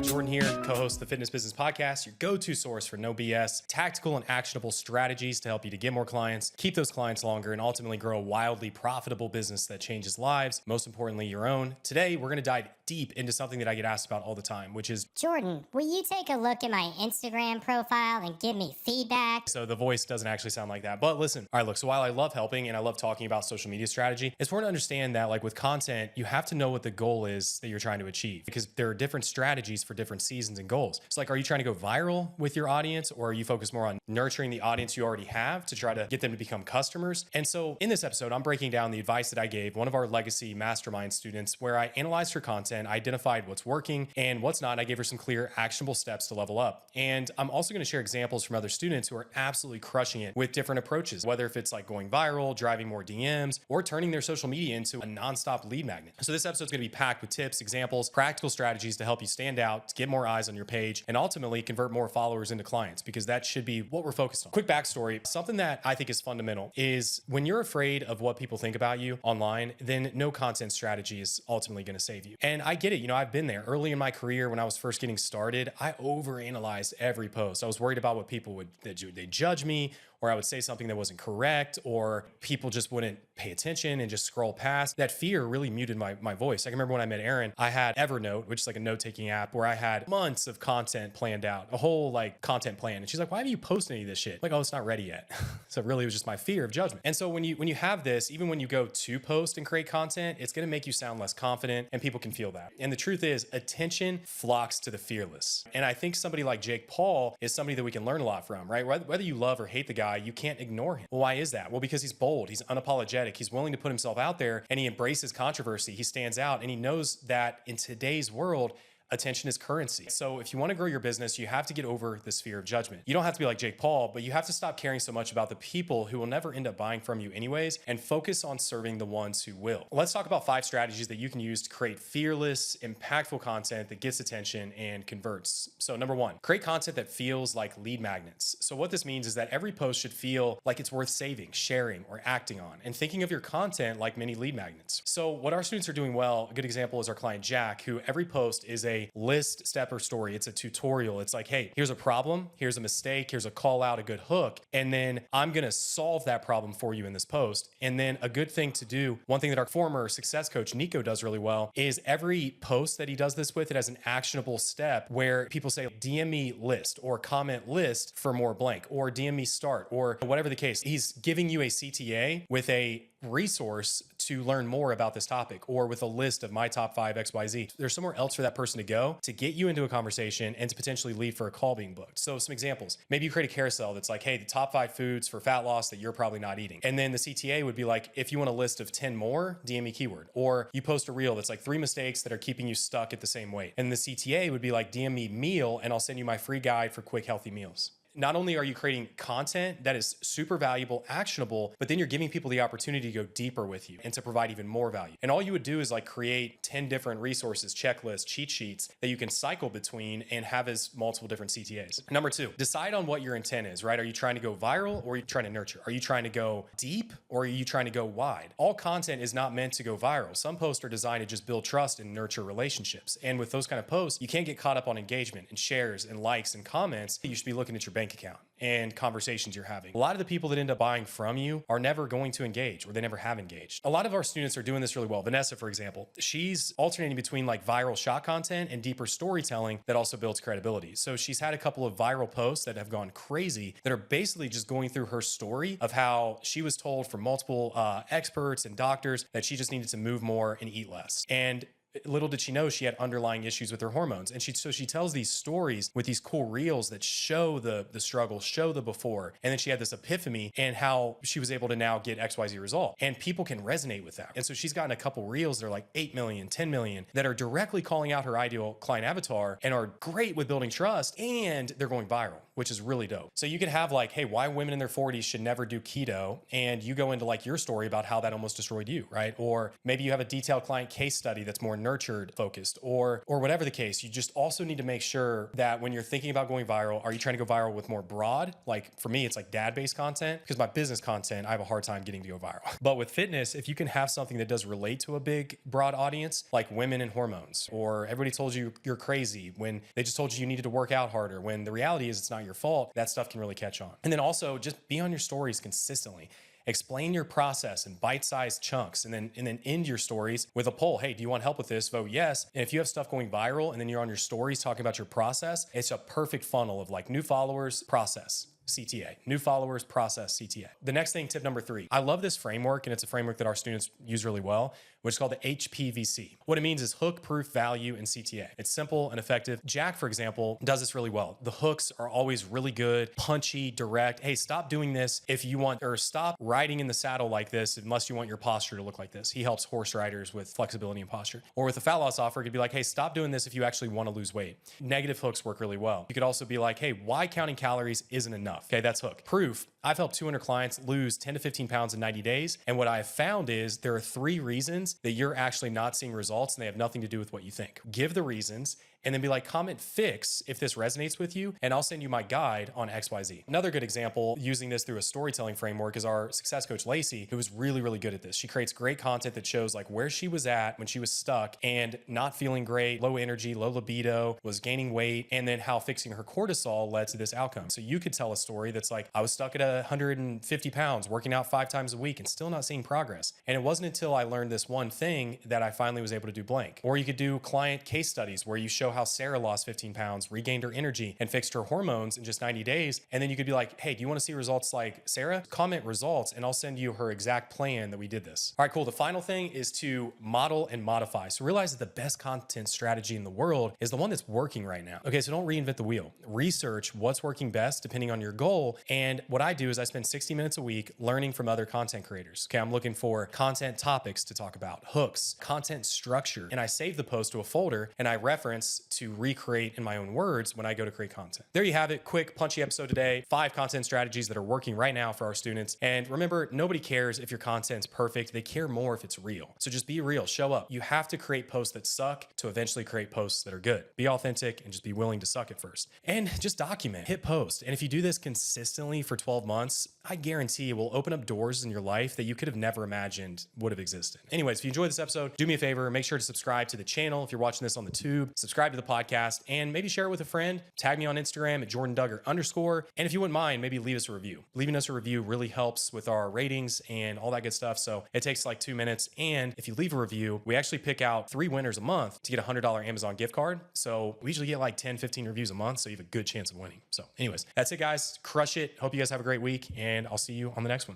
back. Jordan here, co-host of the Fitness Business Podcast, your go-to source for no BS, tactical and actionable strategies to help you to get more clients, keep those clients longer, and ultimately grow a wildly profitable business that changes lives, most importantly, your own. Today, we're going to dive deep into something that I get asked about all the time, which is, Jordan, will you take a look at my Instagram profile and give me feedback? so the voice doesn't actually sound like that. But listen, all right, look, so while I love helping and I love talking about social media strategy, it's important to understand that like with content, you have to know what the goal is that you're trying to achieve because there are different strategies for different seasons and goals. So like, are you trying to go viral with your audience or are you focused more on nurturing the audience you already have to try to get them to become customers? And so in this episode, I'm breaking down the advice that I gave one of our legacy mastermind students where I analyzed her content, identified what's working and what's not. And I gave her some clear actionable steps to level up. And I'm also going to share examples from other students who are absolutely crushing it with different approaches, whether if it's like going viral, driving more DMs, or turning their social media into a nonstop lead magnet. So this episode is going to be packed with tips, examples, practical strategies to help you stand out, to get more eyes on your page, and ultimately convert more followers into clients, because that should be what we're focused on. Quick backstory, something that I think is fundamental is when you're afraid of what people think about you online, then no content strategy is ultimately going to save you. And I get it. You know, I've been there early in my career when I was first getting started. I overanalyzed every post. I was worried about what people would, they'd judge me, or I would say something that wasn't correct, or people just wouldn't pay attention and just scroll past. That fear really muted my voice. I can remember when I met Erin, I had Evernote, which is like a note-taking app where I had months of content planned out, a whole like content plan. And she's like, why haven't you posted any of this shit? Like, oh, it's not ready yet. So really it was just my fear of judgment. And so when you have this, even when you go to post and create content, it's going to make you sound less confident and people can feel that. And the truth is attention flocks to the fearless. And I think somebody like Jake Paul is somebody that we can learn a lot from, right? Whether you love or hate the guy, you can't ignore him. Well, why is that? Well, because he's bold, he's unapologetic, he's willing to put himself out there and he embraces controversy, he stands out, and he knows that in today's world, attention is currency. So if you want to grow your business, you have to get over this fear of judgment. You don't have to be like Jake Paul, but you have to stop caring so much about the people who will never end up buying from you anyways and focus on serving the ones who will. Let's talk about 5 strategies that you can use to create fearless, impactful content that gets attention and converts. So number 1, create content that feels like lead magnets. So what this means is that every post should feel like it's worth saving, sharing, or acting on, and thinking of your content like mini lead magnets. So what our students are doing well, a good example is our client Jack, who every post is a list, step, or story. It's a tutorial. It's like, hey, here's a problem, here's a mistake, here's a call out, a good hook, and then I'm going to solve that problem for you in this post. And then a good thing to do, one thing that our former success coach Nico does really well, is every post that he does this with, it has an actionable step where people say, DM me list or comment list for more blank, or DM me start, or whatever the case. He's giving you a CTA with a resource to learn more about this topic, or with a list of my top 5 XYZ. There's somewhere else for that person to go to get you into a conversation and to potentially lead for a call being booked. So some examples, maybe you create a carousel that's like, hey, the top 5 foods for fat loss that you're probably not eating. And then the CTA would be like, if you want a list of 10 more, DM me keyword. Or you post a reel that's like 3 mistakes that are keeping you stuck at the same weight. And the CTA would be like, DM me meal and I'll send you my free guide for quick, healthy meals. Not only are you creating content that is super valuable, actionable, but then you're giving people the opportunity to go deeper with you and to provide even more value. And all you would do is like create 10 different resources, checklists, cheat sheets that you can cycle between and have as multiple different CTAs. Number 2, decide on what your intent is, right? Are you trying to go viral or are you trying to nurture? Are you trying to go deep or are you trying to go wide? All content is not meant to go viral. Some posts are designed to just build trust and nurture relationships. And with those kind of posts, you can't get caught up on engagement and shares and likes and comments. You should be looking at your bank account and conversations you're having. A lot of the people that end up buying from you are never going to engage, or they never have engaged. A lot of our students are doing this really well. Vanessa, for example, she's alternating between like viral shot content and deeper storytelling that also builds credibility. So she's had a couple of viral posts that have gone crazy that are basically just going through her story of how she was told from multiple experts and doctors that she just needed to move more and eat less. And little did she know she had underlying issues with her hormones. And so she tells these stories with these cool reels that show the struggle, show the before. And then she had this epiphany and how she was able to now get XYZ result. And people can resonate with that. And so she's gotten a couple reels that are like 8 million, 10 million that are directly calling out her ideal client avatar and are great with building trust, and they're going viral, which is really dope. So you could have like, hey, why women in their 40s should never do keto. And you go into like your story about how that almost destroyed you, right? Or maybe you have a detailed client case study that's more nurtured focused, or whatever the case. You just also need to make sure that when you're thinking about going viral, are you trying to go viral with more broad? Like for me, it's like dad-based content, because my business content, I have a hard time getting to go viral. But with fitness, if you can have something that does relate to a big, broad audience, like women and hormones, or everybody told you you're crazy when they just told you needed to work out harder, when the reality is it's not your fault, that stuff can really catch on. And then also just be on your stories consistently. Explain your process in bite-sized chunks, and then end your stories with a poll. Hey, do you want help with this? Vote yes. And if you have stuff going viral and then you're on your stories talking about your process, it's a perfect funnel of like new followers, process, CTA, new followers, process, CTA. The next thing, tip number 3. I love this framework, and it's a framework that our students use really well, which is called the HPVC. What it means is hook, proof, value, and CTA. It's simple and effective. Jack, for example, does this really well. The hooks are always really good, punchy, direct. Hey, stop doing this if you want, or stop riding in the saddle like this unless you want your posture to look like this. He helps horse riders with flexibility and posture. Or with a fat loss offer, it could be like, hey, stop doing this if you actually want to lose weight. Negative hooks work really well. You could also be like, hey, why counting calories isn't enough? Okay, that's hook. Proof. I've helped 200 clients lose 10 to 15 pounds in 90 days. And what I've found is there are 3 reasons that you're actually not seeing results, and they have nothing to do with what you think. Give the reasons, and then be like, comment fix if this resonates with you, and I'll send you my guide on XYZ. Another good example using this through a storytelling framework is our success coach, Lacey, who is really, really good at this. She creates great content that shows like where she was at when she was stuck and not feeling great, low energy, low libido, was gaining weight, and then how fixing her cortisol led to this outcome. So you could tell a story that's like, I was stuck at 150 pounds, working out 5 times a week and still not seeing progress. And it wasn't until I learned this one thing that I finally was able to do blank. Or you could do client case studies where you show how Sarah lost 15 pounds, regained her energy, and fixed her hormones in just 90 days. And then you could be like, hey, do you want to see results like Sarah? Comment results, and I'll send you her exact plan that we did this. All right, cool. The final thing is to model and modify. So realize that the best content strategy in the world is the one that's working right now. Okay, so don't reinvent the wheel. Research what's working best depending on your goal. And what I do is I spend 60 minutes a week learning from other content creators. Okay, I'm looking for content topics to talk about, hooks, content structure, and I save the post to a folder and I reference to recreate in my own words when I go to create content. There you have it. Quick, punchy episode today. 5 content strategies that are working right now for our students. And remember, nobody cares if your content's perfect. They care more if it's real. So just be real, show up. You have to create posts that suck to eventually create posts that are good. Be authentic and just be willing to suck at first. And just document, hit post. And if you do this consistently for 12 months, I guarantee it will open up doors in your life that you could have never imagined would have existed. Anyways, if you enjoyed this episode, do me a favor, make sure to subscribe to the channel. If you're watching this on the tube, subscribe to the podcast, and maybe share it with a friend. Tag me on Instagram at JordanDuggar_. And if you wouldn't mind, maybe leave us a review. Leaving us a review really helps with our ratings and all that good stuff. So it takes like 2 minutes. And if you leave a review, we actually pick out 3 winners a month to get a $100 Amazon gift card. So we usually get like 10, 15 reviews a month. So you have a good chance of winning. So anyways, that's it, guys. Crush it. Hope you guys have a great week, and I'll see you on the next one.